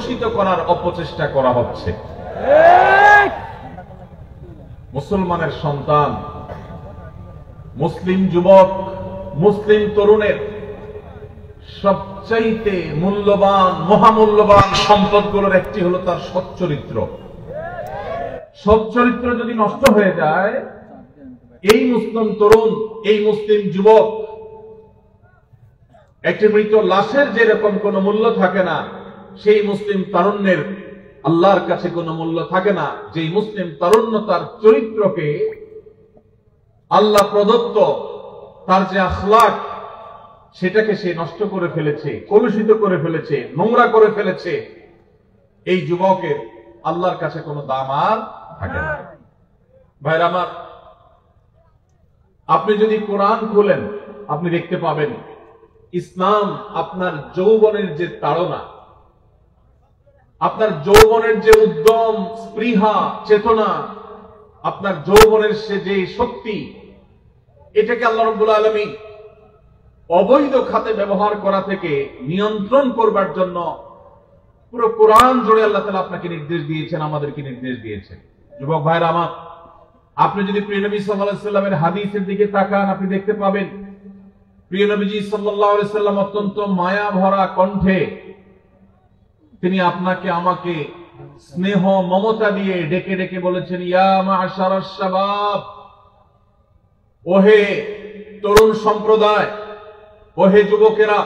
কলুষিত করার অপচেষ্টা করা হচ্ছে। মুসলমানের সন্তান, মুসলিম যুবক, মুসলিম তরুণের সবচাইতে মূল্যবান, মহামূল্যবান সম্পদগুলোর একটি হলো তার সচ্চরিত্র। সচ্চরিত্র যদি নষ্ট হয়ে যায়, এই মুসলিম তরুণ, এই মুসলিম যুবক একটি মৃত লাশের যেরকম কোনো মূল্য থাকে না, সেই মুসলিম তারুণ্যের আল্লাহর কাছে কোনো মূল্য থাকে না। যেই মুসলিম তারুণ্য তার চরিত্রকে, আল্লাহ প্রদত্ত তার যে আখলাক, সেটাকে সে নষ্ট করে ফেলেছে, কলুষিত করে ফেলেছে, নোংরা করে ফেলেছে, এই যুবকের আল্লাহর কাছে কোনো দাম আর থাকে না। ভাইরা আমার, আপনি যদি কোরআন খোলেন, আপনি দেখতে পাবেন ইসলাম আপনার যৌবনের যে তাড়না, আপনার যৌবনের যে উদ্যম, স্পৃহা, চেতনা, আপনার যৌবনের সে যে শক্তি, এটাকে আল্লাহ রাব্বুল আলামিন অবৈধ খাতে ব্যবহার করা থেকে নিয়ন্ত্রণ করবার জন্য পুরো কোরআন জুড়ে আল্লাহ তাআলা আপনাকে নির্দেশ দিয়েছেন, আমাদেরকে নির্দেশ দিয়েছেন। যুবক ভাইরা আমার, আপনি যদি প্রিয় নবী সাল্লাল্লাহু আলাইহি সাল্লামের হাদিসের দিকে তাকান, আপনি দেখতে পাবেন প্রিয় নবীজি সাল্লাল্লাহু আলাইহি সাল্লাম অত্যন্ত মায়া ভরা কণ্ঠে তিনি আপনাকে আমাকে স্নেহ মমতা দিয়ে ডেকে ডেকে বলেছেন, ইয়া মা'শারাশ শাবাব, ওহে তরুণ সম্প্রদায়, ওহে যুবকেরা,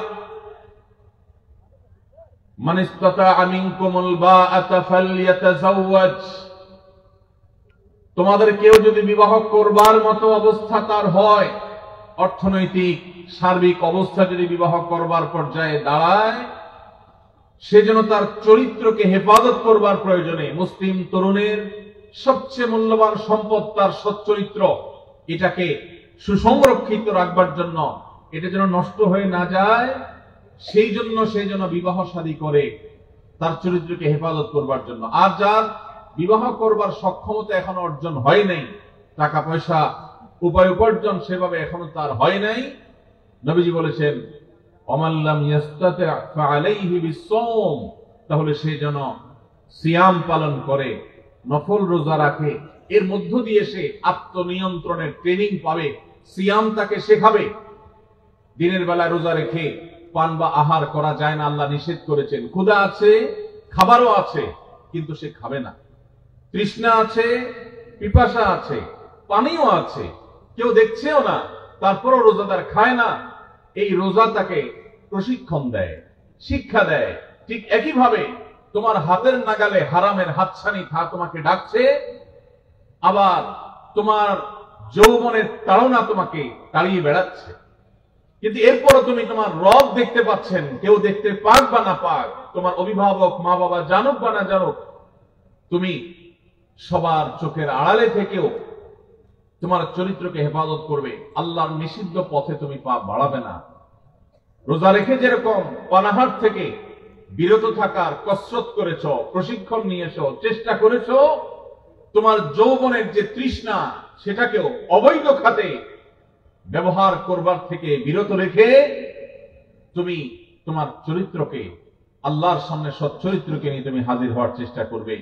মান ইসতাতা'a মিনকুমুল বাআতা ফালইয়াতাযাওয়াজ, তোমাদের কেউ যদি বিবাহ করবার মতো অবস্থা তার হয়, অর্থনৈতিক সার্বিক অবস্থা যদি বিবাহ করবার পর্যায়ে দাঁড়ায়, সেজন্য তার চরিত্রকে হেফাজত করবার প্রয়োজনে মুসলিম তরুণের সবচেয়ে মূল্যবান সম্পদ তার সচ্চরিত্র, এটাকে সুসংরক্ষিত রাখবার জন্য, এটা যেন নষ্ট হয়ে না যায়, সেই জন্য সে যেন বিবাহ শাদী করে তার চরিত্রকে হেফাজত করবার জন্য। আর যার বিবাহ করবার সক্ষমতা এখনো অর্জন হয় নাই, টাকা পয়সা উপায় উপার্জন সেভাবে এখনো তার হয় নাই, নবীজি বলেছেন ওমান লাম ইয়াস্তাতি' ফাআলাইহি বিসসাওম, তাহলে সে যেন সিয়াম পালন করে, নফল রোজা রাখে, এর মধ্য দিয়ে সে আত্মনিয়ন্ত্রণের ট্রেনিং পাবে, সিয়াম তাকে শেখাবে। দিনের বেলা রোজা রেখে পান বা আহার করা যায় না, আল্লাহ নিষেধ করেছেন। ক্ষুধা আছে, খাবারও আছে, কিন্তু সে খাবে না। তৃষ্ণা আছে, পিপাসা আছে, পানিও আছে, কেউ দেখছেও না, তারপরও রোজাদার খায় না। এই রোজা তাকে প্রশিক্ষণ দেয়, শিক্ষা দেয়। ঠিক একইভাবে তোমার হাতের নাগালে হারামের হাতছানি তোমাকে ডাকছে, আবার তোমার যৌবনের তাড়না তোমাকে তাড়িয়ে বেড়াচ্ছে, কিন্তু এরপরও তুমি তোমার রব দেখতে পাচ্ছেন, কেউ দেখতে পাক বা না পাক, তোমার অভিভাবক মা বাবা জানুক বা না জানুক, তুমি সবার চোখের আড়ালে থেকেও তোমার চরিত্রকে হেফাজত করবে। আল্লাহর নিষিদ্ধ পথে তুমি পা বাড়াবে না। রোজা রেখে যেরকম পানাহার থেকে বিরত থাকার কসরত করেছ, প্রশিক্ষণ নিয়েছ, চেষ্টা করেছ, তোমার যৌবনের যে তৃষ্ণা সেটাকেও অবৈধ খাতে ব্যবহার করবার থেকে বিরত রেখে তুমি তোমার চরিত্রকে, আল্লাহর সামনে সচ্চরিত্রকে নিয়ে তুমি হাজির হওয়ার চেষ্টা করবে।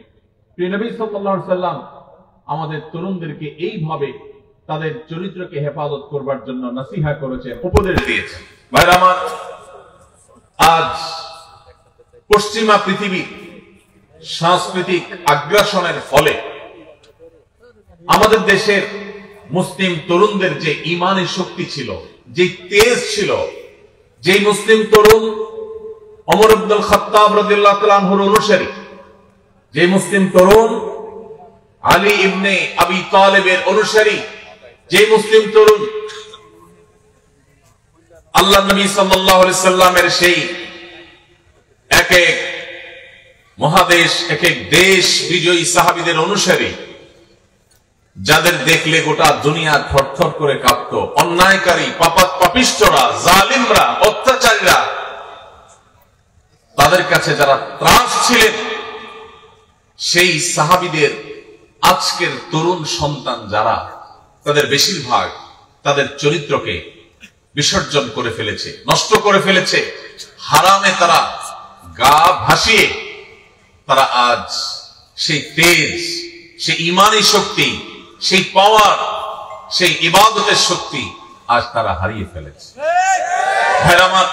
প্রিয় নবী সাল্লাল্লাহু আলাইহি সাল্লাম আমাদের তরুণদেরকে এইভাবে তাদের চরিত্রকে হেফাজত করবার জন্য নসিহা করেছেন, উপদেশ দিয়েছেন। ভাইরা আমার, আজ পশ্চিমা পৃথিবী সাংস্কৃতিক আগ্রাসনের ফলে আমাদের দেশের মুসলিম তরুণদের যে ঈমানের শক্তি ছিল, যে তেজ ছিল, যে মুসলিম তরুণ ওমর ইবনুল খাত্তাব রাদিয়াল্লাহু তাআলা আনহুর অনুসারী, যে মুসলিম তরুণ আলী ইবনে আবি তালেবের অনুসারী, যে মুসলিম তরুণ আল্লাহ নবী সাল্লাল্লাহু আলাইহি সাল্লামের সেই এক এক মহাদেশ, এক এক দেশ বিজয়ী সাহাবীদের অনুসারী, যাদের দেখলে গোটা দুনিয়া থরথর করে কাঁপত। অন্যায়কারী, পাপিষ্ঠরা, জালিমরা, অত্যাচারীরা, তাদের কাছে যারা ত্রাস ছিলেন, সেই সাহাবীদের আজকের তরুণ সন্তান যারা, তাদের বেশিরভাগ তাদের চরিত্রকে বিসর্জন করে ফেলেছে, নষ্ট করে ফেলেছে। হারামে তারা গা ভাসিয়ে তারা আজ সেই তেজ, সেই ইমানি শক্তি, সেই পাওয়ার, সেই ইবাদতের শক্তি আজ তারা হারিয়ে ফেলেছে। ভাইরা আমার,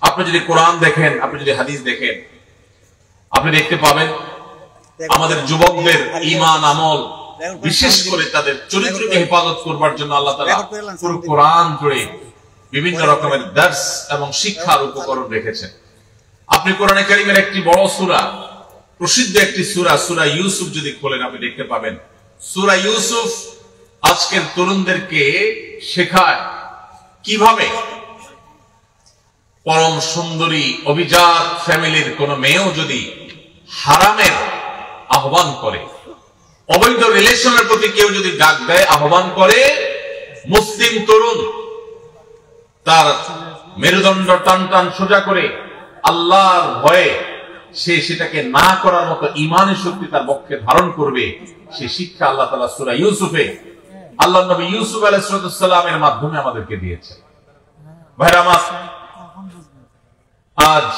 আপনি যদি কোরআন দেখেন, আপনি যদি হাদিস দেখেন, আপনি দেখতে পাবেন আমাদের যুবকদের ঈমান আমল, বিশেষ করে তাদের চরিত্রকে হেফাজত করবার জন্য আল্লাহ তাআলা পুরো কোরআন জুড়ে বিভিন্ন রকমের দার্স এবং শিক্ষার উপকরণ রেখেছেন। আপনি কোরআনে কারীমের একটি বড় সূরা, প্রসিদ্ধ একটি সূরা, সূরা ইউসুফ যদি খোলেন আপনি দেখতে পাবেন সূরা ইউসুফ আজকের তরুণদেরকে শেখায় কিভাবে পরম সুন্দরী অভিজাত ফ্যামিলির কোন মেয়েও যদি হারামের আহ্বান করে, অবৈধ রিলেশনের প্রতি কেউ যদি ডাক দেয়, আহ্বান করে, মুসলিম তরুণ তার মেরুদণ্ড টান টান সোজা করে আল্লাহর ভয়ে সে সেটাকে না করার মতো ঈমানের শক্তি তার পক্ষে ধারণ করবে। সে শিক্ষা আল্লাহ তাআলা সূরা ইউসুফে আল্লাহর নবী ইউসুফ আলাইহিস সালামের মাধ্যমে আমাদেরকে দিয়েছে। ভাইরা আমার, আজ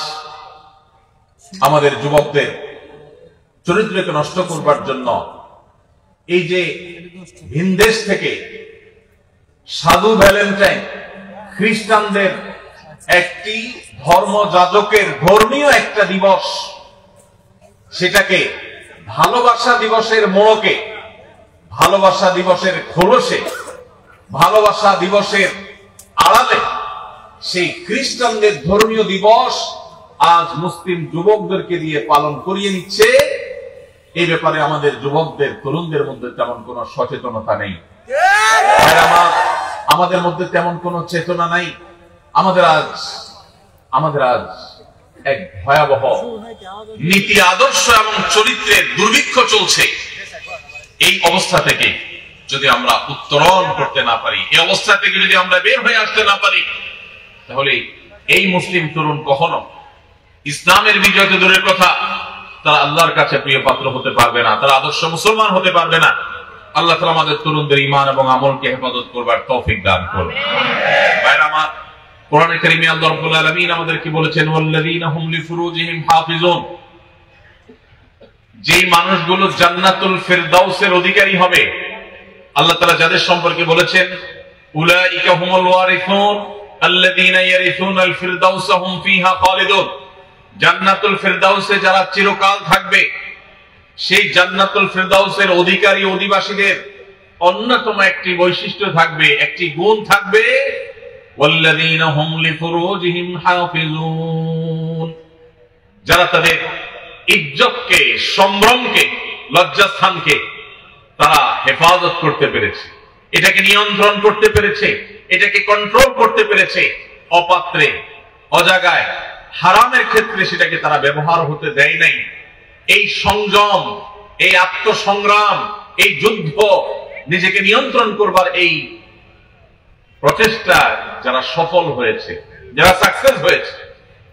আমাদের যুবকদের চরিত্রকে নষ্ট করবার জন্য এই যে ভিনদেশ থেকে সাধু ভ্যালেন্টাইন খ্রিস্টানদের একটি ধর্মযাজকের ধর্মীয় একটা দিবস, সেটাকে ভালোবাসা দিবসের মোড়কে, ভালোবাসা দিবসের খোলসে, ভালোবাসা দিবসের আড়ালে সেই খ্রিস্টানদের ধর্মীয় দিবস আজ মুসলিম যুবকদেরকে দিয়ে পালন করিয়ে নিচ্ছে। এই ব্যাপারে আমাদের যুবকদের, তরুণদের মধ্যে তেমন কোনো সচেতনতা নেই। আমাদের মধ্যে তেমন কোনো চেতনা নাই। আমাদের আজ এক ভয়াবহ নীতি, আদর্শ এবং চরিত্রের দুর্ভিক্ষ চলছে। এই অবস্থা থেকে যদি আমরা উত্তরণ করতে না পারি, এই অবস্থা থেকে যদি আমরা বের হয়ে আসতে না পারি, তাহলে এই মুসলিম তরুণ কখনো ইসলামের বিজয় তো দূরের কথা, তারা আল্লাহর কাছে প্রিয় পাত্র হতে পারবে না, তারা আদর্শ মুসলমান হতে পারবে না। আল্লাহ তাআলা আমাদের তরুণদের ঈমান এবং আমলকে হেফাজত করবার তৌফিক দান করুন। ভাইরা আমার, কোরআনে কারীমে আল্লাহ রাব্বুল আলামিন আমাদেরকে বলেছেন ওয়াল্লাযীনা হুম লিফুরুজিহিম হাফিজুন, যেই মানুষগুলো জান্নাতুল ফিরদাউসের অধিকারী হবে, আল্লাহ তাআলা যাদের সম্পর্কে বলেছেন উলাইকা হুমুল ওয়ারিসুন আল্লাযীনা ইয়ারিসুনাল ফিরদাউসা হুম ফিহা খালিদুন, জান্নাতুল ফিরদাউসে যারা চিরকাল থাকবে, সেই জান্নাতুল ফিরদাউসের অধিকারী অধিবাসীদের অন্যতম একটি বৈশিষ্ট্য থাকবে, একটি গুণ থাকবে, ওয়াল্লাযীনা হুম লিফুরুজিহিম হাফিজুন, যারা তাদের ইজ্জতকে, সম্ভ্রমকে, লজ্জাস্থানকে তারা হেফাজত করতে পেরেছে, এটাকে নিয়ন্ত্রণ করতে পেরেছে, এটাকে কন্ট্রোল করতে পেরেছে। অপাত্রে, অজাগায়, হারামের ক্ষেত্রে সেটাকে তারা ব্যবহার হতে দেয় নাই। এই সংযম, এই আত্মসংগ্রাম, এই যুদ্ধ, নিজেকে নিয়ন্ত্রণ করবার এই প্রচেষ্টা যারা সফল হয়েছে, যারা সাকসেস হয়েছে,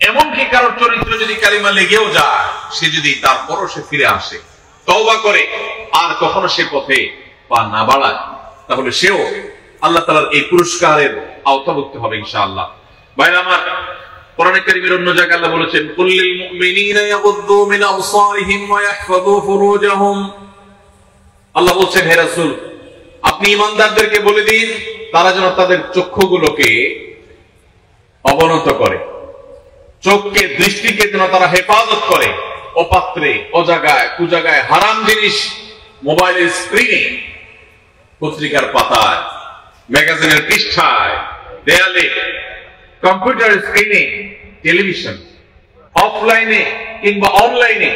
এমনকি কারোর চরিত্র যদি কালিমা লেগেও যায়, সে যদি তারপরও সে ফিরে আসে, তওবা করে, আর কখনো সে পথে পা না বাড়ায়, তাহলে সেও আল্লাহ তাআলার এই পুরস্কারের আওতাভুক্ত হবে ইনশাআল্লাহ। ভাইরা আমার, কোরআনে কারীমের অন্য জায়গায় আল্লাহ বলেছেন কুল্লিল মুমিনিনা ইয়াগুদ্দু মিন আবসারিহিম ওয়া ইয়াহফাযু ফুরুজাহুম, আল্লাহ বলছেন হে রাসূল, আপনি ঈমানদারদেরকে বলে দিন তারা যেন তাদের চক্ষুগুলোকে অবনত করে, চোখকে, দৃষ্টিকে যেন তারা হেফাজত করে, অপাত্রে, অজাগায়, কুজাগায়, হারাম জিনিস, মোবাইলের স্ক্রিনে, পত্রিকার পাতায়, ম্যাগাজিনের পৃষ্ঠায়, দেয়ালে, কম্পিউটার স্ক্রিনে, টেলিভিশন, অফলাইনে কিংবা অনলাইনে,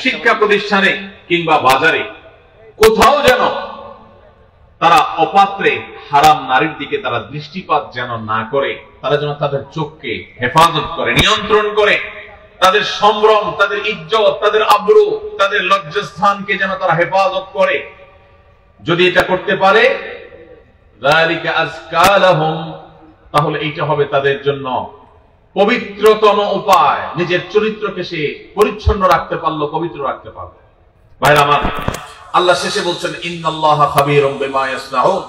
শিক্ষা প্রতিষ্ঠানে কিংবা বাজারে, কোথাও যেন তারা অপাত্রে, হারাম নারীর দিকে তারা দৃষ্টিপাত যেন না করে, তারা যেন তাদের চোখকে হেফাজত করে, নিয়ন্ত্রণ করে, তাদের সম্ভ্রম, তাদের ইজ্জত, তাদের আবরু, তাদের লজ্জাস্থানকে যেন তারা হেফাজত করে। যদি এটা করতে পারে, যালিকা আযকা লাহুম, তাহলে এইটা হবে তাদের জন্য পবিত্রতম উপায়। নিজের চরিত্রকে সে পরিচ্ছন্ন রাখতে পারলো, পবিত্র রাখতে পারলো। ভাইরা আমার, আল্লাহ শেষে বলছেন ইন্নাল্লাহা খাবীরুম বিমা ইয়াসনাউন,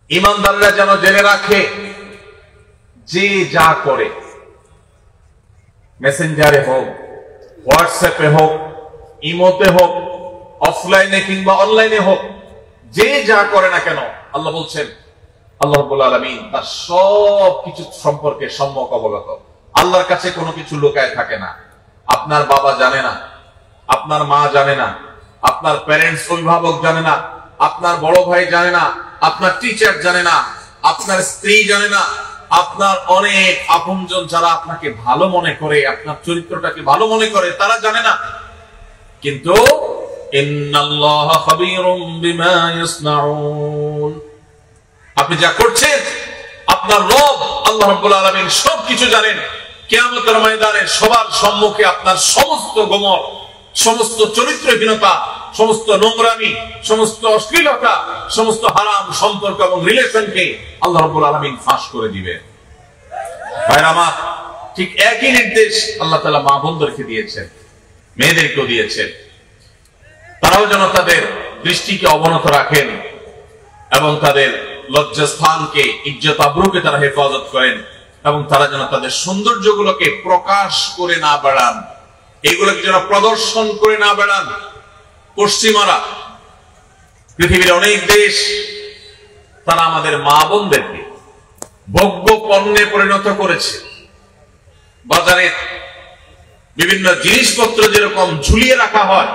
ঈমানদাররা যেন জেনে রাখে যে যা করে, মেসেঞ্জারে হোক, হোয়াটসঅ্যাপে হোক, ইমোতে হোক, অফলাইনে কিংবা অনলাইনে হোক, যে যা করে না কেন আল্লাহ বলছেন, আল্লাহ রাব্বুল আলামিন তার সব কিছু সম্পর্কে সম্যক অবগত। আল্লাহর কাছে কোনো কিছু লুকায় থাকে না। আপনার বাবা জানে না, আপনার মা জানে না, আপনার প্যারেন্টস অভিভাবক জানে না, আপনার বড় ভাই জানে না, আপনার টিচার জানে না, আপনার স্ত্রী জানে না, আপনার অনেক আপনজন যারা আপনাকে ভালো মনে করে, আপনার চরিত্রটাকে ভালো মনে করে, তারা জানে না। কিন্তু ইন্নাল্লাহা খাবীরুম বিমা ইয়াসনাউন, আপনি যা করছেন আপনার রব আল্লাহ রাব্বুল আলামিন সবকিছু জানেন। কিয়ামতের ময়দানে সবার সম্মুখে আপনার সমস্ত গোমর, সমস্ত চরিত্রহীনতা, সমস্ত নোংরামি, সমস্ত অশ্লীলতা, সমস্ত হারাম সম্পর্ক এবং রিলেশনকে আল্লাহ রাব্বুল আলামিন ফাঁস করে দিবেন। ভাইরা আমার, ঠিক একই নির্দেশ আল্লাহ তাআলা মা বোনদেরকে দিয়েছেন, মেয়েদেরকেও দিয়েছেন। তারাও যেন তাদের দৃষ্টিকে অবনত রাখেন এবং তাদের লজ্জাস্থানকে, ইজ্জত আবরুকে তারা হেফাজত করেন, এবং তারা যেন তাদের সৌন্দর্যগুলোকে প্রকাশ করে না বেড়ান, এগুলোকে যেন প্রদর্শন করে না বেড়ান। পশ্চিমারা, পৃথিবীর অনেক দেশ, তারা আমাদের মা বোনদেরকে ভোগ্য পণ্যে পরিণত করেছে। বাজারে বিভিন্ন জিনিসপত্র যেরকম ঝুলিয়ে রাখা হয়,